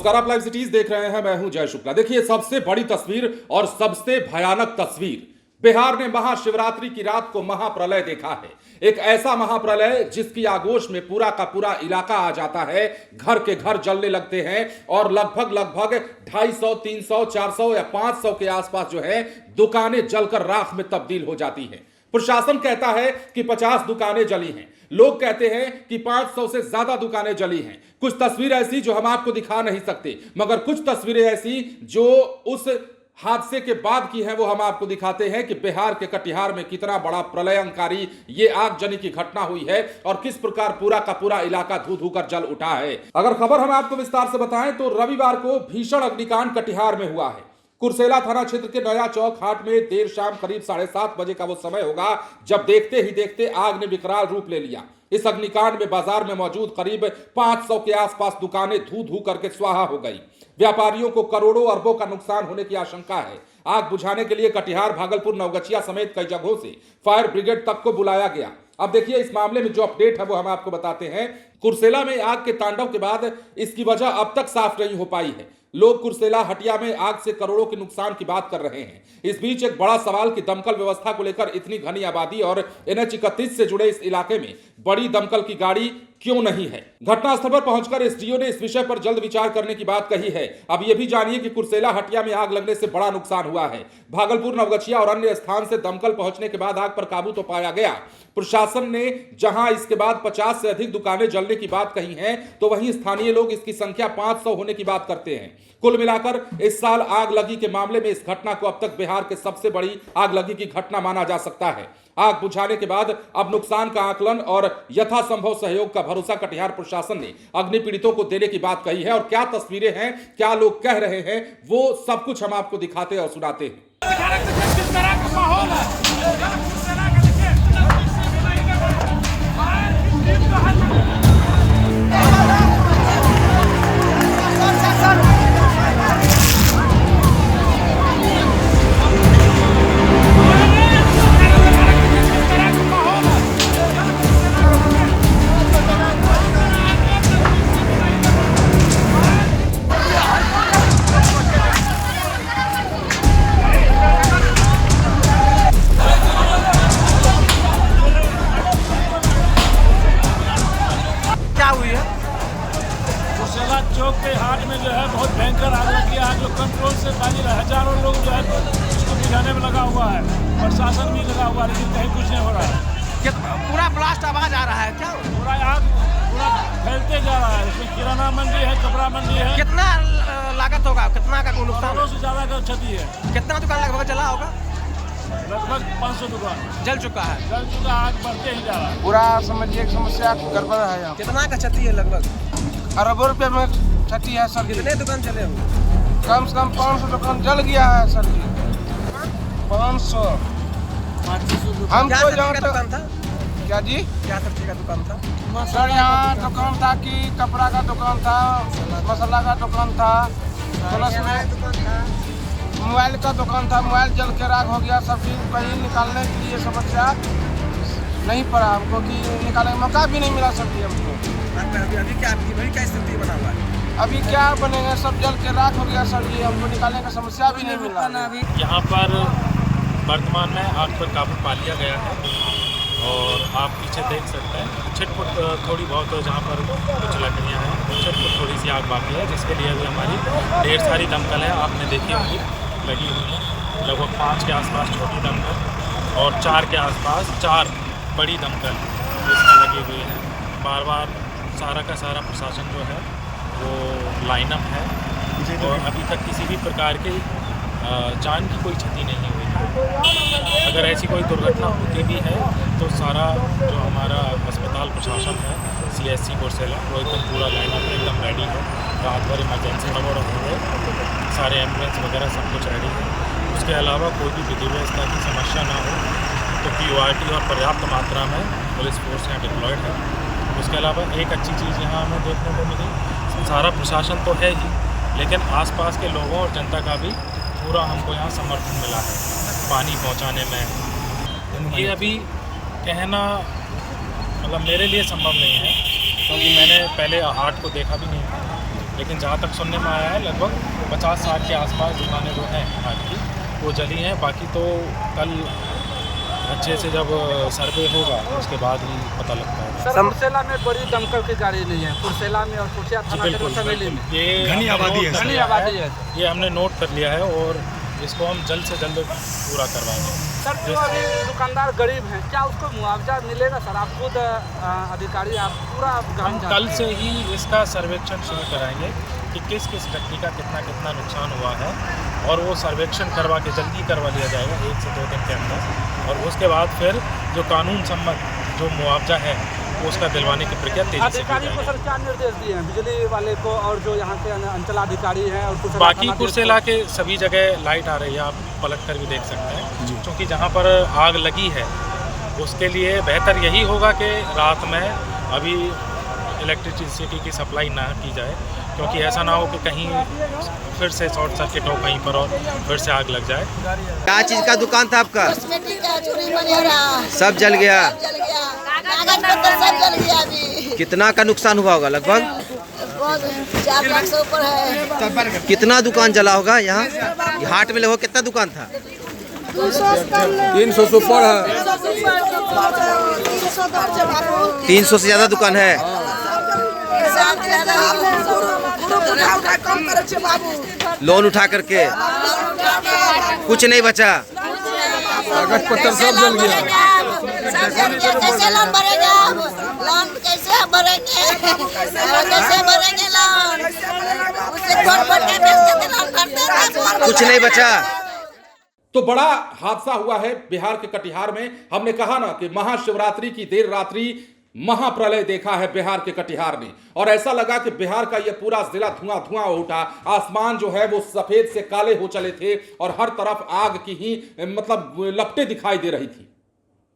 नमस्कार, आप live cities देख रहे हैं। मैं हूं जय शुक्ला। देखिए, सबसे बड़ी तस्वीर और सबसे भयानक तस्वीर, बिहार ने महाशिवरात्रि की रात को महाप्रलय देखा है। एक ऐसा महाप्रलय जिसकी आगोश में पूरा का पूरा इलाका आ जाता है, घर के घर जलने लगते हैं और लगभग 250, 300, 400 या 500 के आसपास जो है दुकानें जलकर राख में तब्दील हो जाती हैं। प्रशासन कहता है कि 50 दुकानें जली हैं, लोग कहते हैं कि 500 से ज्यादा दुकानें जली हैं। कुछ तस्वीर ऐसी जो हम आपको दिखा नहीं सकते, मगर कुछ तस्वीरें ऐसी जो उस हादसे के बाद की हैं वो हम आपको दिखाते हैं कि बिहार के कटिहार में कितना बड़ा प्रलयंकारी ये आगजनी की घटना हुई है और किस प्रकार पूरा का पूरा इलाका धू धू कर जल उठा है। अगर खबर हम आपको विस्तार से बताएं तो रविवार को भीषण अग्निकांड कटिहार में हुआ है। कुर्सेला थाना क्षेत्र के नया चौक हाट में देर शाम करीब 7:30 बजे का वो समय होगा जब देखते ही देखते आग ने विकराल रूप ले लिया। इस अग्निकांड में बाजार में मौजूद करीब 500 के आसपास दुकानें धू धू करके स्वाहा हो गई। व्यापारियों को करोड़ों अरबों का नुकसान होने की आशंका है। आग बुझाने के लिए कटिहार, भागलपुर, नवगछिया समेत कई जगहों से फायर ब्रिगेड तक को बुलाया गया। अब देखिए, इस मामले में जो अपडेट है वो हम आपको बताते हैं। कुर्सेला में आग के तांडव के बाद इसकी वजह अब तक साफ नहीं हो पाई है। लोग कुर्सेला हटिया में आग से करोड़ों के नुकसान की बात कर रहे हैं। इस बीच एक बड़ा सवाल कि दमकल व्यवस्था को लेकर इतनी घनी आबादी और NH 31 से जुड़े इस इलाके में बड़ी दमकल की गाड़ी क्यों नहीं है। घटनास्थल पर पहुंचकर एसडीओ ने इस विषय पर जल्द विचार करने की बात कही है। अब यह भी जानिए कि कुर्सेला हटिया में आग लगने से बड़ा नुकसान हुआ है। भागलपुर, नवगछिया और अन्य स्थान से दमकल पहुंचने के बाद आग पर काबू तो पाया गया। प्रशासन ने जहां इसके बाद 50 से अधिक दुकानें जलने की बात कही है, तो वहीं स्थानीय लोग इसकी संख्या 500 होने की बात करते हैं। कुल मिलाकर इस साल आग लगी के मामले में इस घटना को अब तक बिहार के सबसे बड़ी आग लगी की घटना माना जा सकता है। आग बुझाने के बाद अब नुकसान का आकलन और यथासंभव सहयोग का भरोसा कटिहार प्रशासन ने अग्नि पीड़ितों को देने की बात कही है। और क्या तस्वीरें हैं, क्या लोग कह रहे हैं, वो सब कुछ हम आपको दिखाते और सुनाते हैं। कुर्सेला चौक के हाट में जो है बहुत भयंकर आग लगी है, जो कंट्रोल से खाली हजारों लोग जो है इसको बुझाने में लगा हुआ है। प्रशासन भी लगा हुआ है, लेकिन कहीं कुछ नहीं हो रहा है। पूरा ब्लास्ट आवाज आ रहा है क्या? पूरा आग पूरा फैलते जा रहा है। इसमें किराना मंडी है, कपड़ा मंडी है। कितना लागत होगा, कितना का नुकसान? करोड़ों से ज्यादा का क्षति है। कितना दुकान लगभग जला होगा? लगभग 500 दुकान जल चुका है। आग बढ़ते ही जा रहा है। पूरा समझिए समस्या गड़बड़ है यहाँ। कितना का क्षति है? लगभग अरबों रुपये में क्षति है सर। कितने दुकान चले होंगे? कम से कम 500 दुकान जल गया है सर जी। 500 हमको जहाँ दुकान था क्या जी, क्या सब्जी का दुकान था सर? यहाँ दुकान था कि कपड़ा का दुकान था, मसाला का दुकान था, प्लस में मोबाइल का दुकान था। मोबाइल जल के राख हो गया। सब्जी कहीं निकालने के लिए समस्या नहीं पड़ा हमको, कि निकालने का मौका भी नहीं मिला सब्जी हमको। अभी क्या स्थिति बना हुआ है? अभी क्या बनेगा, सब जल के राख हो गया सर जी। हमको निकालने का समस्या भी नहीं मिला। यहाँ पर वर्तमान में आग पर काबू पा लिया गया है और आप पीछे देख सकते हैं छिटपुट थोड़ी बहुत जहाँ पर कुछ लकड़ियाँ हैं, छिटपुट थोड़ी सी आग बाकी है, जिसके लिए भी हमारी ढेर सारी दमकल है। आपने देखी होंगी लगी हुई है। लगभग 5 के आसपास छोटी दमकल और 4 के आसपास 4 बड़ी दमकल इसमें लगी हुई है। बार बार सारा का सारा प्रशासन जो है वो लाइनअप है और अभी तक किसी भी प्रकार की जान की कोई क्षति नहीं हुई है। अगर ऐसी कोई दुर्घटना होती भी है तो सारा जो हमारा अस्पताल प्रशासन है, CSC कुर्सेला, वो एकदम पूरा लाइनअप एकदम रेडी है। रात भर इमरजेंसी नंबर होंगे, सारे एम्बुलेंस वगैरह सब कुछ रेडी है। उसके अलावा कोई भी विधि व्यवस्था की समस्या ना हो तो PORT और पर्याप्त मात्रा में पुलिस फोर्स यहाँ डिप्लॉयड है। उसके अलावा एक अच्छी चीज़ यहाँ हमें देखने को मिली, सारा प्रशासन तो है ही, लेकिन आसपास के लोगों और जनता का भी पूरा हमको यहाँ समर्थन मिला है पानी पहुँचाने में। ये अभी कहना मतलब मेरे लिए संभव नहीं है, क्योंकि मैंने पहले हाट को देखा भी नहीं था। लेकिन जहाँ तक सुनने में आया है लगभग 50-60 के आसपास दुकानें जो हैं आज की वो जली हैं। बाकी तो कल अच्छे से जब सर्वे होगा उसके बाद ही पता लग पाएगा। सर कुर्सेला में बड़ी दमकल की गाड़ी नहीं है, कुर्सेला में और कुर्सिया थाना के समेली में ये घनी आबादी है। ये हमने नोट कर लिया है और इसको हम जल्द से जल्द पूरा करवाएंगे। सर जो अभी दुकानदार गरीब हैं, क्या उसको मुआवजा मिलेगा? सर आप खुद अधिकारी, आप पूरा हम कल से ही इसका सर्वेक्षण शुरू कराएंगे कि किस किस व्यक्ति का कितना कितना नुकसान हुआ है और वो सर्वेक्षण करवा के जल्दी करवा लिया जाएगा 1 से 2 दिन के अंदर। और उसके बाद फिर जो कानून सम्मत जो मुआवजा है उसका दिलवाने की प्रक्रिया तेजी से अधिकारी को सर क्या निर्देश दिए हैं बिजली वाले को और जो यहाँ के अंचलाधिकारी हैं? और बाकी कुर्सेला के सभी जगह लाइट आ रही है, आप पलट कर भी देख सकते हैं। क्योंकि जहाँ पर आग लगी है उसके लिए बेहतर यही होगा कि रात में अभी इलेक्ट्रिसिटी की सप्लाई ना की जाए, क्योंकि ऐसा ना हो कि कहीं फिर से शॉर्ट सर्किट हो कहीं पर और फिर से आग लग जाए। क्या चीज का दुकान था आपका? कॉस्मेटिक का, चूड़ी वगैरह सब जल गया। कागज पत्तर सब जल गया अभी। कितना का नुकसान हुआ होगा लगभग? 4 लाख से ऊपर है। कितना दुकान जला होगा यहाँ? हाट में लगभग कितना दुकान था? 300 से ऊपर है। 300 से ज्यादा दुकान है। लोन उठा करके कुछ नहीं बचा। कागज पत्तर सब जल गया। कैसे लोन भरेगा? लोन कैसे भरेंगे? कैसे भरेंगे लोन? उससे लोन भरते हैं। कुछ नहीं बचा। तो बड़ा हादसा हुआ है बिहार के कटिहार में। हमने कहा ना कि महाशिवरात्रि की देर रात्रि महाप्रलय देखा है बिहार के कटिहार ने, और ऐसा लगा कि बिहार का यह पूरा जिला धुआं धुआं हो उठा। आसमान जो है वो सफेद से काले हो चले थे और हर तरफ आग की ही मतलब लपटें दिखाई दे रही थी।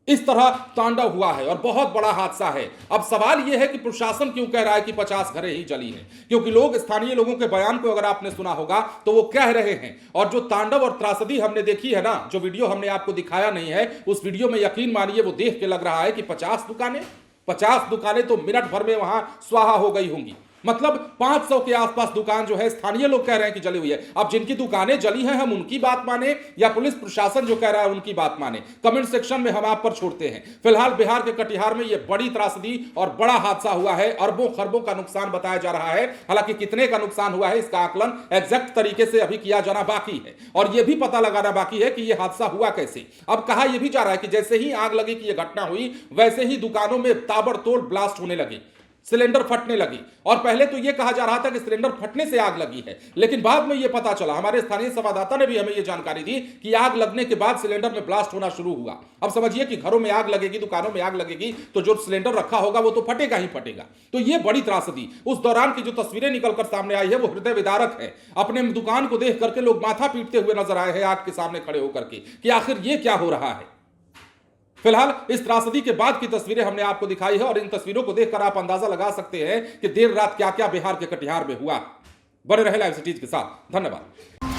इस तरह तांडव हुआ है और बहुत बड़ा हादसा है। अब सवाल यह है कि प्रशासन क्यों कह रहा है कि 50 घरें ही जली हैं, क्योंकि लोग, स्थानीय लोगों के बयान को अगर आपने सुना होगा तो वो कह रहे हैं। और जो तांडव और त्रासदी हमने देखी है ना, जो वीडियो हमने आपको दिखाया नहीं है, उस वीडियो में यकीन मानिए वो देख के लग रहा है कि 50 दुकानें तो मिनट भर में वहां स्वाहा हो गई होंगी। मतलब 500 के आसपास दुकान जो है स्थानीय लोग कह रहे हैं कि जली हुई है। अब जिनकी दुकानें जली हैं हम उनकी बात माने या पुलिस प्रशासन जो कह रहा है उनकी बात माने, कमेंट सेक्शन में हम आप पर छोड़ते हैं। फिलहाल बिहार के कटिहार में यह बड़ी त्रासदी और बड़ा हादसा हुआ है। अरबों खरबों का नुकसान बताया जा रहा है। हालांकि कितने का नुकसान हुआ है इसका आकलन एग्जैक्ट तरीके से अभी किया जाना बाकी है और यह भी पता लगाना बाकी है कि यह हादसा हुआ कैसे। अब कहा यह भी जा रहा है कि जैसे ही आग लगी कि यह घटना हुई, वैसे ही दुकानों में ताबड़तोड़ ब्लास्ट होने लगे, सिलेंडर फटने लगी। और पहले तो यह कहा जा रहा था कि सिलेंडर फटने से आग लगी है, लेकिन बाद में यह पता चला, हमारे स्थानीय संवाददाता ने भी हमें यह जानकारी दी कि आग लगने के बाद सिलेंडर में ब्लास्ट होना शुरू हुआ। अब समझिए कि घरों में आग लगेगी, दुकानों में आग लगेगी तो जो सिलेंडर रखा होगा वो तो फटेगा ही फटेगा। तो यह बड़ी त्रासदी। उस दौरान की जो तस्वीरें निकलकर सामने आई है वो हृदय विदारक है। अपने दुकान को देख करके लोग माथा पीटते हुए नजर आए हैं आग के सामने खड़े होकर के कि आखिर ये क्या हो रहा है। फिलहाल इस त्रासदी के बाद की तस्वीरें हमने आपको दिखाई है और इन तस्वीरों को देखकर आप अंदाजा लगा सकते हैं कि देर रात क्या क्या बिहार के कटिहार में हुआ। बने रहे लाइव सिटीज के साथ। धन्यवाद।